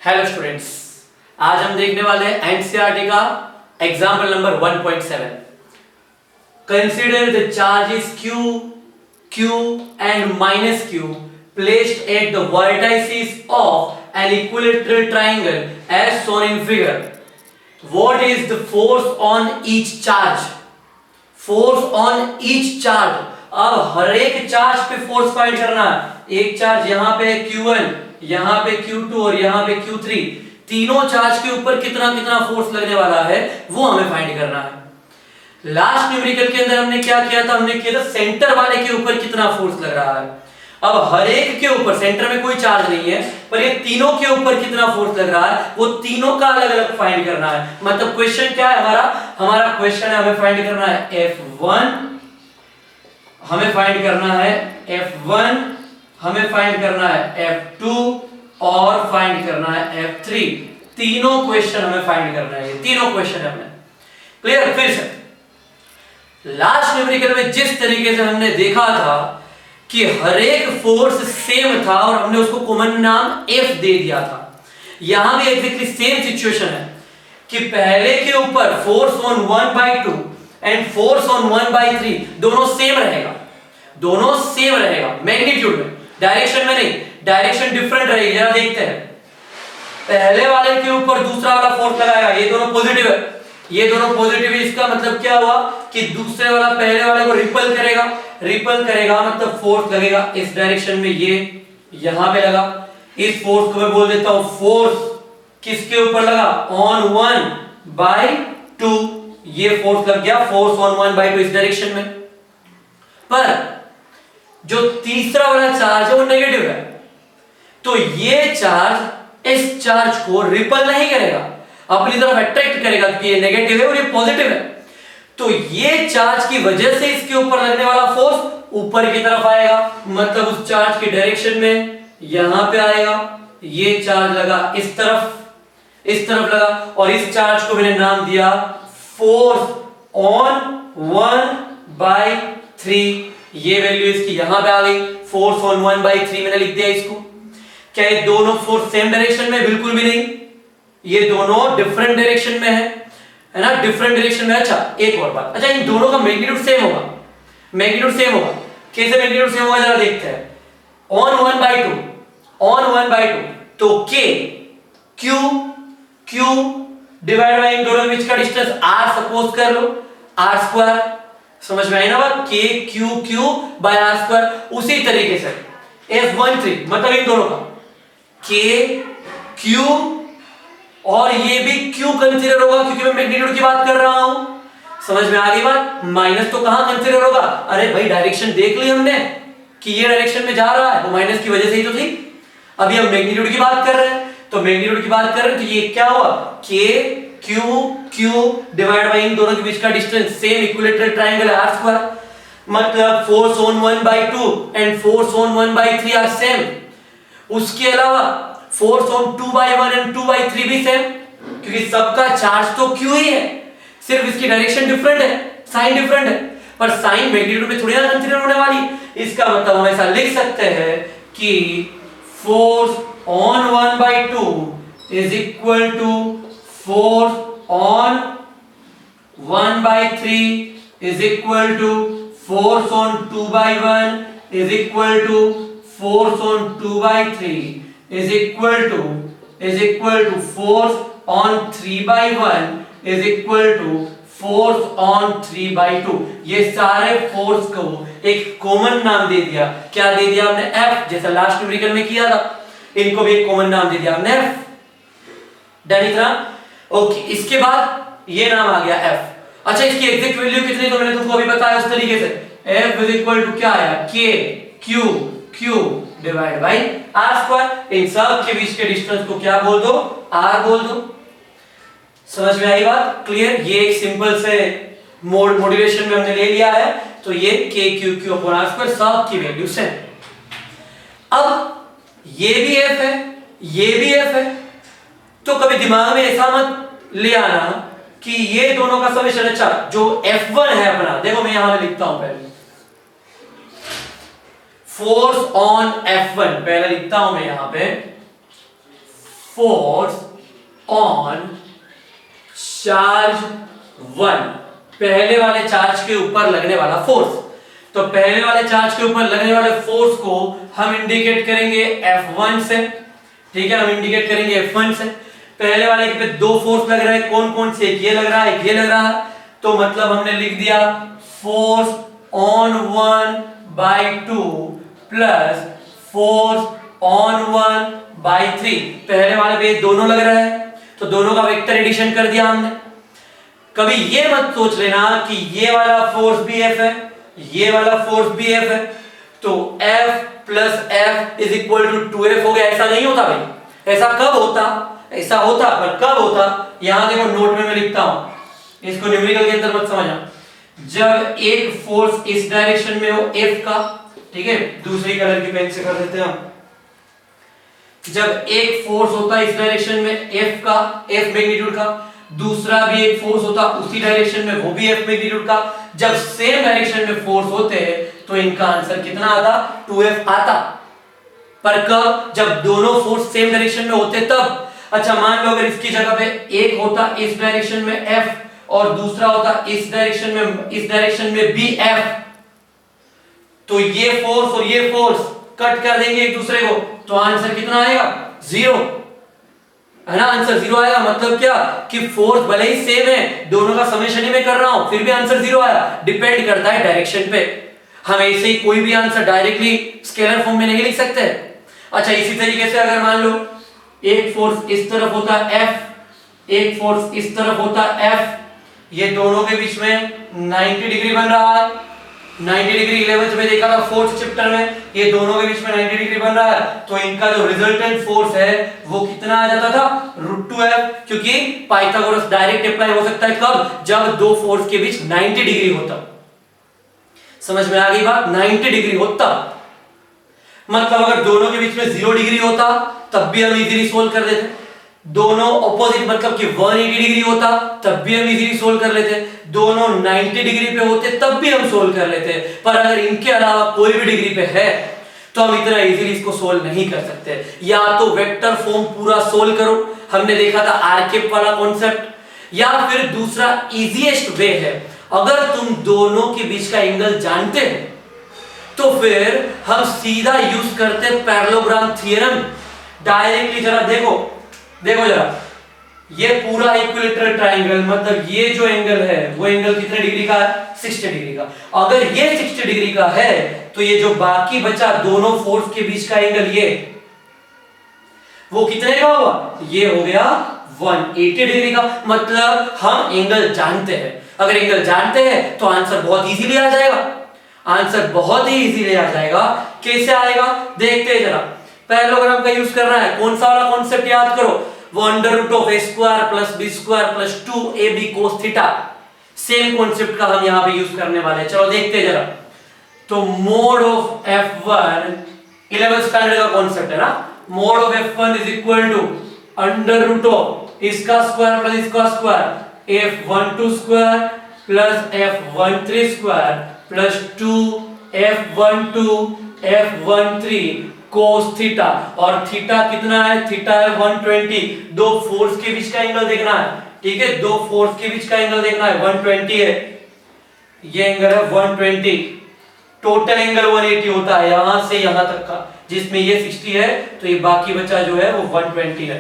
Hello students, आज हम देखने वाले हैं एनसीईआरटी का example number 1.7। Consider the charges Q, Q and minus Q placed at the vertices of an equilateral triangle as shown in figure. What is the force on each charge? Force on each charge. अब हर एक charge पे force find करना है। एक charge यहाँ पे Q1, यहाँ पे Q2 और यहाँ पे Q3, तीनों चार्ज के ऊपर कितना कितना फोर्स लगने वाला है वो हमें फाइंड करना है। लास्ट न्यूमेरिकल के अंदर हमने क्या किया था, हमने किया था सेंटर वाले के ऊपर कितना फोर्स लग रहा है। अब हर एक के ऊपर, सेंटर में कोई चार्ज नहीं है पर ये तीनों के ऊपर कितना फोर्स लग रहा है वो तीनों का अलग अलग फाइंड करना है। मतलब क्वेश्चन क्या है हमारा क्वेश्चन है हमें फाइंड करना है F1, हमें फाइंड करना है F1, हमें फाइंड करना है F2 और फाइंड करना है F3। तीनों क्वेश्चन हमें फाइंड करना है, ये तीनों क्वेश्चन है हमें। क्लियर? फिर से लास्ट न्यूमेरिकल में जिस तरीके से हमने देखा था कि हर एक फोर्स सेम था और हमने उसको कॉमन नाम F दे दिया था, यहां भी एग्जैक्टली सेम सिचुएशन है कि पहले के ऊपर force on 1/2 and force on 1/3 दोनों सेम रहेगा, दोनों सेम रहेगा मैग्नीट्यूड में, डायरेक्शन में नहीं, डायरेक्शन डिफरेंट रहेगी। जरा देखते हैं, पहले वाले के ऊपर दूसरा वाला फोर्स लगाएगा, ये दोनों पॉजिटिव है, ये दोनों पॉजिटिव है। इसका मतलब क्या हुआ कि दूसरे वाला पहले वाले को रिपल करेगा, रिपल करेगा मतलब फोर्स लगेगा इस डायरेक्शन में, ये यहां पे लगा। इस फोर्स को मैं बोल देता हूं फोर्स किसके ऊपर लगा, ऑन 1/2, ये फोर्स लग गया, फोर्स ऑन 1/2 इस डायरेक्शन में। पर जो तीसरा वाला चार्ज है वो नेगेटिव है, तो ये चार्ज इस चार्ज को रिपल नहीं करेगा, अपनी तरफ अट्रैक्ट करेगा क्योंकि ये नेगेटिव है और ये पॉजिटिव है। तो ये चार्ज की वजह से इसके ऊपर लगने वाला फोर्स ऊपर की तरफ आएगा, मतलब उस चार्ज की डायरेक्शन में यहां पे आएगा। ये चार्ज लगा इस तरफ लगा और इस चार्ज को मैंने नाम दिया फोर्स ऑन 1/3। ये वैल्यू इसकी यहां पे आ गई, फोर्स ऑन 1/3 मैंने लिख दिया इसको। क्या ये दोनों फोर्स सेम डायरेक्शन में? बिल्कुल भी नहीं, ये दोनों डिफरेंट डायरेक्शन में है ना, डिफरेंट डायरेक्शन में। अच्छा एक और बात, अच्छा इन दोनों का मैग्नीट्यूड सेम होगा, मैग्नीट्यूड सेम होगा। कैसे मैग्नीट्यूड सेम होगा जरा देखते हैं। ऑन 1/2 तो Q डिवाइड बाय इन दोनों के बीच का डिस्टेंस R सपोज कर लो, R²। समझ में आई ना बात, Q बाय R²। उसी तरीके से F13 मतलब इन दोनों का Q और ये भी Q कंसीडर होगा क्योंकि मैं मैग्नीट्यूड की बात कर रहा हूं। समझ में आ गई बात? माइनस तो कहां कंसीडर होगा? अरे भाई डायरेक्शन देख ली हमने कि ये डायरेक्शन में जा रहा है, वो माइनस की वजह से ही तो थी। अभी हम मैग्नीट्यूड की बात कर रहे हैं, तो मैग्नीट्यूड की बात कर रहे हैं तो ये क्या हुआ, Q डिवाइड बाय इन दोनों के बीच का distance, same equilateral triangle R², मतलब force on 1/2 and force on 1/3 are same. उसके अलावा फोर्स ऑन 2/1 एंड 2/3 भी सेम, क्योंकि सबका चार्ज तो Q ही है, सिर्फ इसकी डायरेक्शन डिफरेंट है, साइन डिफरेंट है, पर साइन मैग्नीट्यूड में थोड़ी ना कंसीडर होने वाली। इसका मतलब हम ऐसा लिख सकते हैं कि force on 1/2 is equal to force on 1/3 is equal to force on 2/1 is equal to force on 2/3 is equal to force on 3/1 is equal to force on 3/2। ये सारे फोर्स को एक कॉमन नाम दे दिया। क्या दे दिया हमने? F, जैसा लास्ट न्यूमेरिकल में किया था, इनको भी एक कॉमन नाम दे दिया हमने F। डन इतना? ओके, इसके बाद ये नाम आ गया F। अच्छा इसकी एग्जैक्ट वैल्यू कितनी तो मैंने तुमको अभी बताया उस तरीके से। F is equal to क्या आया, Q डिवाइड बाय R²। इन सब के बीच के डिस्टेंस को क्या बोल दो, R बोल दो। समझ में आई बात? क्लियर? ये एक सिंपल से मॉड्यूलेशन में हमने ले लिया है, तो ये Q/R², सब की वैल्यू सेम। अब ये भी F है, ये भी F है, तो कभी दिमाग में ऐसा मत ले आना कि ये दोनों का समेशन। अच्छा जो F1 है अपना, देखो मैं यहां लिखता हूं पहले, फोर्स ऑन F1 पहले लिखता हूं मैं यहां पे, फोर्स ऑन चार्ज 1, पहले वाले चार्ज के ऊपर लगने वाला फोर्स। तो पहले वाले चार्ज के ऊपर लगने वाले फोर्स को हम इंडिकेट करेंगे F1 से, ठीक है, हम इंडिकेट करेंगे F1 से। पहले वाले के पे दो फोर्स लग रहा है, कौन कौन से, एक ये लग रहा है, एक ये लग रहा है, तो मतलब हमने लिख दिया force on 1/2 plus force on 1/3। पहले वाले पे दोनों लग रहा है तो दोनों का वेक्टर एडिशन कर दिया हमने। कभी ये मत सोच लेना कि ये वाला फोर्स भी F है, ये वाला फोर्स भी F है, तो F plus F is equal to 2F हो गया। ऐसा नहीं होता भाई। ऐसा कब होता, ऐसा होता पर कब होता, यहां देखो नोट में मैं लिखता हूं, इसको न्यूमेरिकल के अंदर मत समझना। जब एक फोर्स इस डायरेक्शन में हो F का, ठीक है, दूसरी कलर की पेन से कर देते हैं हम। जब एक फोर्स होता है इस डायरेक्शन में F का, F मैग्नीट्यूड का, दूसरा भी एक फोर्स होता उसी डायरेक्शन में, वो भी F मैग्नीट्यूड का। जब सेम डायरेक्शन में फोर्स होते हैं तो इनका आंसर कितना आता, 2F आता। पर कब, जब दोनों फोर्स सेम डायरेक्शन में होते तब। अच्छा मान लो अगर इसकी जगह पे एक होता इस डायरेक्शन में F और दूसरा होता इस डायरेक्शन में भी F, तो ये फोर्स और ये फोर्स कट कर देंगे एक दूसरे को, तो आंसर कितना आएगा, 0, है ना। आंसर 0 आएगा। मतलब क्या कि फोर्स भले ही सेम है, दोनों का समेशन ही मैं कर रहा हूं, फिर भी आंसर 0 आया। डिपेंड करता है डायरेक्शन पे। हम ऐसे ही कोई भी आंसर डायरेक्टली स्केलर फॉर्म में नहीं लिख सकते। अच्छा इसी तरीके से अगर मान लो एक फोर्स इस तरफ होता F, एक फोर्स इस तरफ होता F, ये दोनों के बीच में 90 डिग्री बन रहा है। 90 डिग्री 11th में देखा था, 4th चैप्टर में, ये दोनों के बीच में 90 डिग्री बन रहा है, तो इनका जो रिजल्टेंट फोर्स है वो कितना आ जाता था, √2F, क्योंकि पाइथागोरस डायरेक्ट अप्लाई हो सकता है कब, जब दो फोर्स के बीच 90 डिग्री होता। समझ में आ गई बात, 90 डिग्री होता। मतलब अगर दोनों के बीच में 0 डिग्री होता तब भी हम इजीली सोल्व कर देते। दोनों ऑपोजिट मतलब कि 180 डिग्री होता तब भी हम इजीली सोल्व कर लेते। दोनों 90 डिग्री पे होते तब भी हम सोल्व कर लेते। पर अगर इनके अलावा कोई भी डिग्री पे है तो हम इतना इजीली इसको सोल्व नहीं कर सकते। या तो वेक्टर फॉर्म पूरा सोल्व करो, हमने देखा था आरकेप वाला कॉन्सेप्ट, या फिर दूसरा इजीएस्ट वे है, अगर तुम दोनों के बीच का एंगल जानते हैं तो फिर हम सीधा यूज करते पैरेललोग्राम थ्योरम डायरेक्टली। जरा देखो जरा, ये पूरा इक्विलैटरल ट्रायंगल, मतलब ये जो एंगल है वो एंगल कितने डिग्री का है, 60 डिग्री का। अगर ये 60 डिग्री का है तो ये जो बाकी बचा दोनों फोर्स के बीच का एंगल, ये वो कितने का हुआ, ये हो गया 180 डिग्री का। मतलब हम एंगल जानते हैं। अगर एंगल जानते हैं तो आंसर बहुत इजीली आ जाएगा। आंसर बहुत ही इजीली आ जाएगा। कैसे आएगा देखते हैं जरा। पैरेललोग्राम का यूज करना है। कौन सा वाला कॉन्सेप्ट याद करो, वो √a² + b² + 2ab cos theta. Same concept का हम यहां पे यूज करने वाले हैं। चलो देखते हैं जरा। तो mod of F1 11th standard का कॉन्सेप्ट है ना। Mod of F1 is equal to √, इसका स्क्वायर प्लस इसका square, F12² plus F13² plus 2F12 F13 cos theta. और थीटा कितना है, थीटा है 120। दो फोर्स के बीच का एंगल देखना है, ठीक है, दो फोर्स के बीच का एंगल देखना है, 120 है, ये एंगल है 120। टोटल एंगल 180 होता है यहां से यहां तक का, जिसमें ये 60 है तो ये बाकी बचा जो है वो 120 है।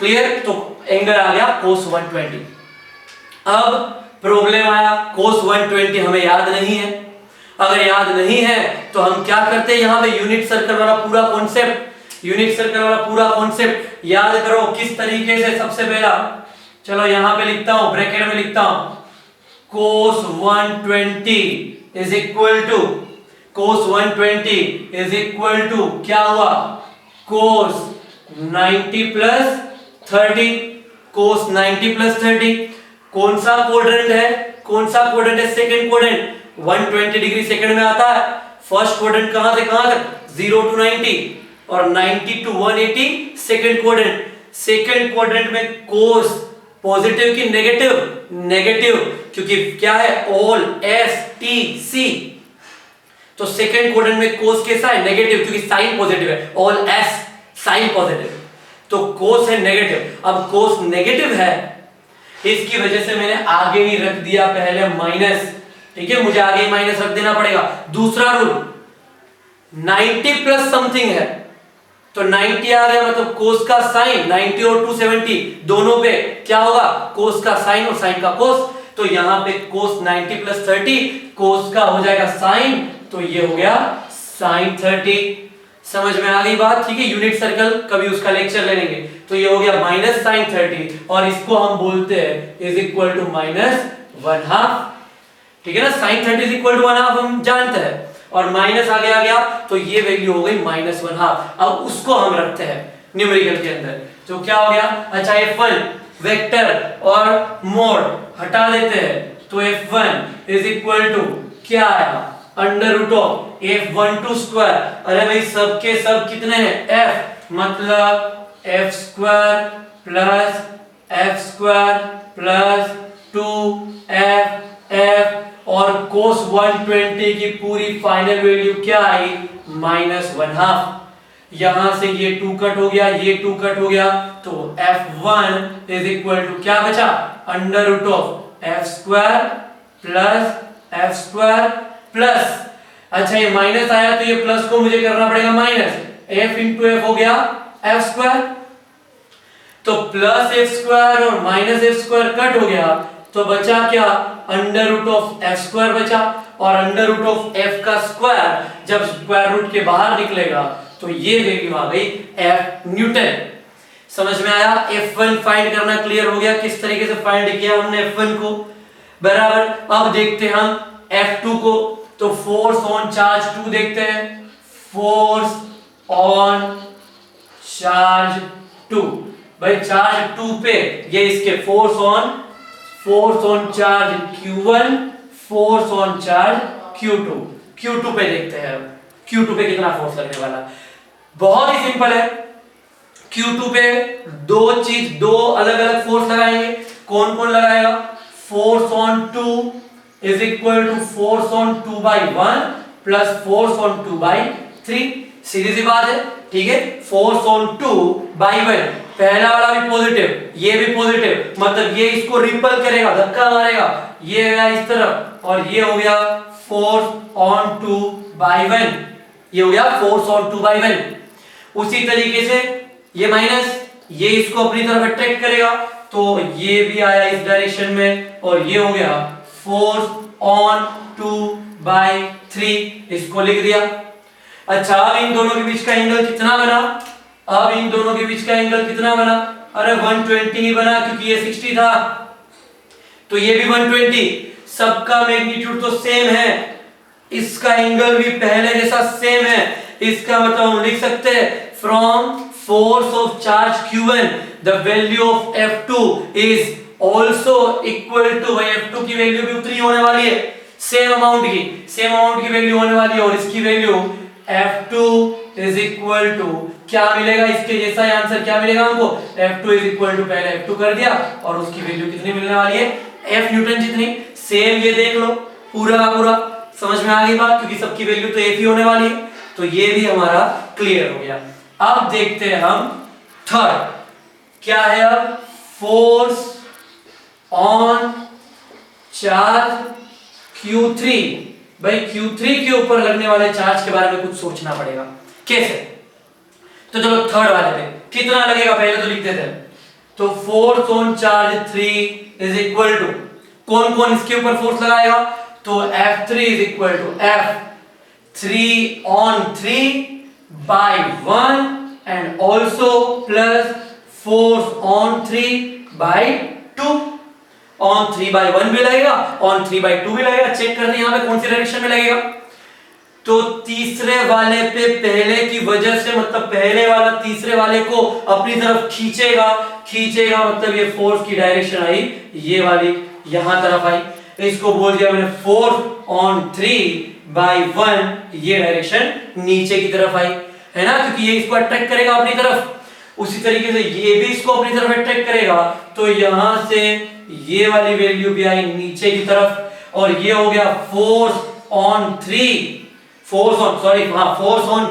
क्लियर। तो एंगल आ गया cos 120। अब प्रॉब्लम आया, cos 120 हमें याद नहीं है। अगर याद नहीं है तो हम क्या करते हैं, यहां पे यूनिट सर्कल वाला पूरा कॉन्सेप्ट याद करो किस तरीके से। सबसे पहला चलो यहां पे लिखता हूं, ब्रैकेट में लिखता हूं, cos 120 is equal to, cos 120 is equal to क्या हुआ, cos 90 प्लस 30, cos 90 प्लस 30। कौन सा क्वाड्रेंट है, सेकंड क्वाड्रेंट। 120 डिग्री सेकंड में आता है। फर्स्ट क्वाड्रेंट कहां से कहां तक, 0 to 90 और 90 to 180 second quadrant. Second quadrant में cos पॉजिटिव की नेगेटिव, क्योंकि क्या है ऑल S T C। तो सेकंड क्वाड्रेंट में cos कैसा है, नेगेटिव, क्योंकि साइन पॉजिटिव है, ऑल S साइन पॉजिटिव। तो कोस है नेगेटिव। अब कोस नेगेटिव है, इसकी वजह से मैंने आगे ही रख दिया पहले माइनस। ठीक है, मुझे आगे ही माइनस रख देना पड़ेगा। दूसरा रूल, 90 प्लस समथिंग है तो 90 आ गया, मतलब कोस का साइन 90 और 270 दोनों पे क्या होगा, कोस का साइन और साइन का कोस। तो यहां पे कोस 90 प्लस 30, कोस का हो जाएगा साइन, तो ये हो गया साइन 30। समझ में आ गई बात? ठीक है, यूनिट सर्कल कभी उसका लेक्चर ले लेंगे। तो ये हो गया माइनस साइन 30 और इसको हम बोलते हैं इज इक्वल टू माइनस 1/2। ठीक है ना, साइन 30 इज इक्वल टू 1/2 हम जानते हैं, और माइनस आगे आ गया तो ये वैल्यू हो गई माइनस 1/2। अब उसको हम रखते हैं न्यूमेरिकल के अंदर, तो क्या हो गया, अच्छा f1 वेक्टर और मोड हटा देते हैं, तो f1 इज इक्वल टू क्या आया, under root of f12 square. अरे भाई सबके सब कितने हैं, f, मतलब f square plus f square plus 2f और cos 120 की पूरी फाइनल वैल्यू क्या आई, माइनस 1/2। यहां से ये 2 कट हो गया, ये 2 कट हो गया, तो f1 इज इक्वल टू क्या बचा, under root of f square plus f square plus, अच्छा ये माइनस आया तो ये प्लस को मुझे करना पड़ेगा माइनस, f इंटू एफ हो गया f स्क्वायर, तो प्लस f स्क्वायर और माइनस f स्क्वायर कट हो गया, तो बचा क्या, under root of f square बचा, और अंडर रूट ऑफ f का स्क्वायर जब स्क्वायर रूट के बाहर निकलेगा तो ये वैल्यू आ गई f न्यूटन। समझ में आया? f1 फाइंड करना क्लियर हो गया, किस तरीके से फाइंड किया हमने f1 को, बराबर। अब देखते हैं हम f2 को, तो फोर्स ऑन चार्ज 2 देखते हैं, फोर्स ऑन चार्ज 2, भाई चार्ज 2 पे ये इसके force on charge Q1, force on charge Q2 पे देखते हैं। Q2 पे कितना फोर्स लगने वाला, बहुत ही सिंपल है। Q2 पे दो अलग अलग फोर्स लगाएंगे, कौन कौन लगाएगा, force on 2 is equal to force on 2/1 plus force on 2/3, सीधी सी बात है। ठीक है, फोर्स ऑन 2/1, पहला वाला भी पॉजिटिव, ये भी पॉजिटिव, मतलब ये इसको रिपल करेगा, धक्का मारेगा, ये गया इस तरफ, और ये हो गया फोर्स ऑन 2/1, ये हो गया फोर्स ऑन 2/1। उसी तरीके से ये माइनस, ये इसको अपनी तरफ अट्रैक्ट करेगा, तो ये भी आया इस डायरेक्शन में, और ये हो गया फोर्स ऑन 2/3, इसको लिख दिया। अच्छा, अब इन दोनों के बीच का एंगल कितना बना, अब इन दोनों के बीच का एंगल कितना बना, अरे 120 ही बना, क्योंकि ये 60 था तो ये भी 120, सबका मैग्नीट्यूड तो सेम है, इसका एंगल भी पहले जैसा सेम है, इसका मतलब हम लिख सकते हैं from force of charge Q1 the value of F2 is also equal to, F2 की वैल्यू भी उतनी होने वाली है, सेम अमाउंट की वैल्यू होने वाली है, और इसकी value F2 is equal to क्या मिलेगा, इसके जैसा ही आंसर क्या मिलेगा हमको, F2 इज इक्वल टू, पहले F2 कर दिया और उसकी वैल्यू कितनी मिलने वाली है, F न्यूटन जितनी। सेम ये देख लो, पूरा का पूरा समझ में आ गई बात, क्योंकि सबकी वैल्यू तो F ही होने वाली है, तो ये भी हमारा क्लियर हो गया। अब देखते हैं हम थर्ड, क्या है अब, फोर्स ऑन चार्ज Q3। भाई Q3 के ऊपर लगने वाले चार्ज के बारे में कुछ सोचना पड़ेगा, कैसे, तो चलो थर्ड वाले पे कितना लगेगा पहले तो लिखते थे, तो force on charge 3 is equal to, कौन कौन इसके ऊपर फोर्स लगाएगा, तो F3 is equal to F3 on 3/1 and also plus force on 3/2, on 3/1 भी लगेगा, ऑन 3/2 भी लगेगा, चेक करते हैं यहां पे कौन सी डायरेक्शन में लगेगा, तो तीसरे वाले पे पहले की वजह से, मतलब पहले वाला तीसरे वाले को अपनी तरफ खींचेगा, मतलब ये फोर्स की डायरेक्शन आई ये वाली यहां तरफ आई, तो इसको बोल दिया मैंने फोर्स ऑन 3/1, ये डायरेक्शन नीचे की तरफ आई है ना, क्योंकि ये इसको अट्रैक्ट करेगा अपनी तरफ, उसी तरीके से ये भी इसको अपनी तरफ अट्रैक्ट करेगा, तो यहां से ये वाली वैल्यू भी आई नीचे की तरफ, और ये हो गया फोर्स ऑन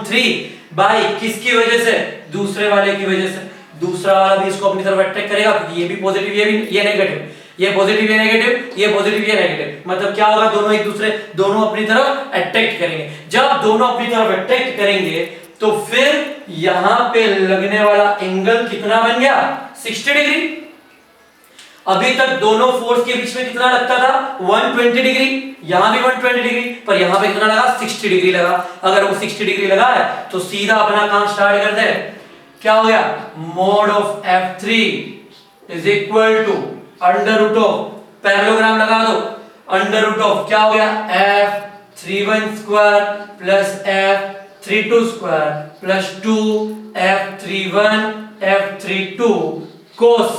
3 बाय किसकी वजह से, दूसरे वाले की वजह से, दूसरा वाला भी इसको अपनी तरफ अट्रैक्ट करेगा, क्योंकि ये भी पॉजिटिव ये नेगेटिव, ये पॉजिटिव ये नेगेटिव, ये पॉजिटिव ये नेगेटिव, मतलब क्या होगा, दोनों एक दूसरे दोनों अपनी तरफ अट्रैक्ट करेंगे। जब दोनों अपनी तरफ अट्रैक्ट करेंगे तो फिर यहां पे लगने वाला एंगल कितना बन गया, 60 डिग्री। अभी तक दोनों फोर्स के बीच में कितना लगता था, 120 डिग्री, यहां भी 120 डिग्री, पर यहां पे कितना लगा, 60 डिग्री लगा। अगर वो 60 डिग्री लगा है तो सीधा अपना काम स्टार्ट कर दे। क्या हो गया, mod of F3 is equal to under root of, parallelogram लगा दो, अंडर रूट ऑफ क्या हो गया, F31 square plus F32 square plus 2F31 F32 cos,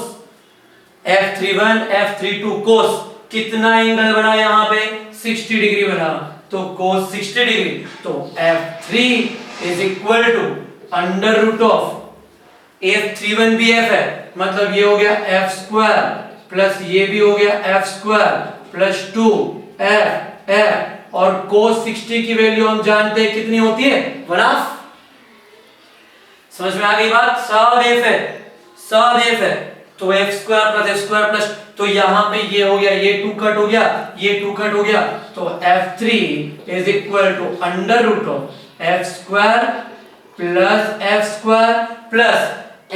F31 F32 cos कितना एंगल बना यहां पे, 60 डिग्री बना, तो कोस 60 डिग्री, तो F3 is equal to under root of F31 भी F है, मतलब ये हो गया F स्क्वायर प्लस ये भी हो गया F स्क्वायर प्लस 2F और कोस 60 की वैल्यू हम जानते हैं कितनी होती है, 1/2। समझ में आ गई बात, सब F है, सब F है, तो F square plus F square plus, तो यहां पे ये हो गया, ये 2 कट हो गया, ये 2 कट हो गया, तो F3 is equal to under root of F square plus F square plus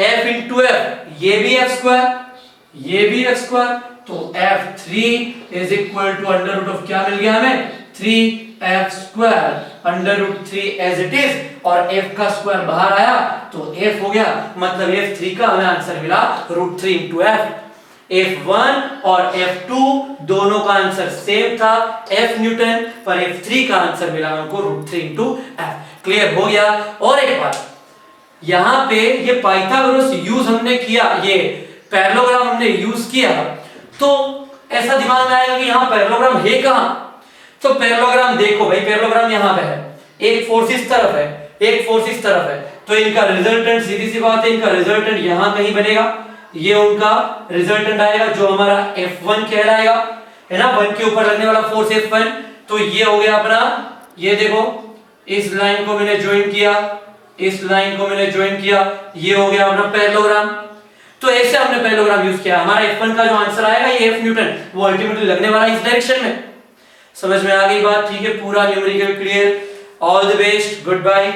F into F, ये भी F स्क्वायर, ये भी F स्क्वायर, तो F3 is equal to under root of क्या मिल गया हमें, 3F square under root 3 as it is, और F का स्क्वायर बाहर आया तो F हो गया, मतलब F3 का हमें आंसर मिला √3 इंटू F। F1 और F2 दोनों का आंसर सेम था, F न्यूटन, पर F3 का आंसर मिला हमको √3 इंटू F। क्लियर हो गया। और एक बात, यहां पे ये पाइथागोरस यूज हमने किया, ये पैरेललोग्राम हमने यूज किया, तो ऐसा दिमाग में आएगा कि यहां पैरेललोग्राम है कहां, तो पैरेललोग्राम देखो भाई, पैरेललोग्राम यहां पे है, एक फोर्स इस तरफ है, एक फोर्स इस तरफ है, तो इनका रिजल्टेंट सीधी सी बात है, इनका रिजल्टेंट यहां कहीं बनेगा, ये उनका रिजल्टेंट आएगा जो हमारा F1 कहलाएगा, है ना, 1 के ऊपर लगने वाला फोर्स F1, तो ये हो गया अपना, ये देखो इस लाइन को मैंने ज्वाइन किया, इस लाइन को मैंने ज्वाइन किया, ये हो गया अपना पैरेललोग्राम। तो ऐसे हमने पैरेललोग्राम यूज किया, हमारा F1 का जो आंसर आएगा ये F न्यूटन, वो अल्टीमेटली लगने वाला इस डायरेक्शन में। समझ में आ गई बात, ठीक है, पूरा numerical clear, all the best, good bye.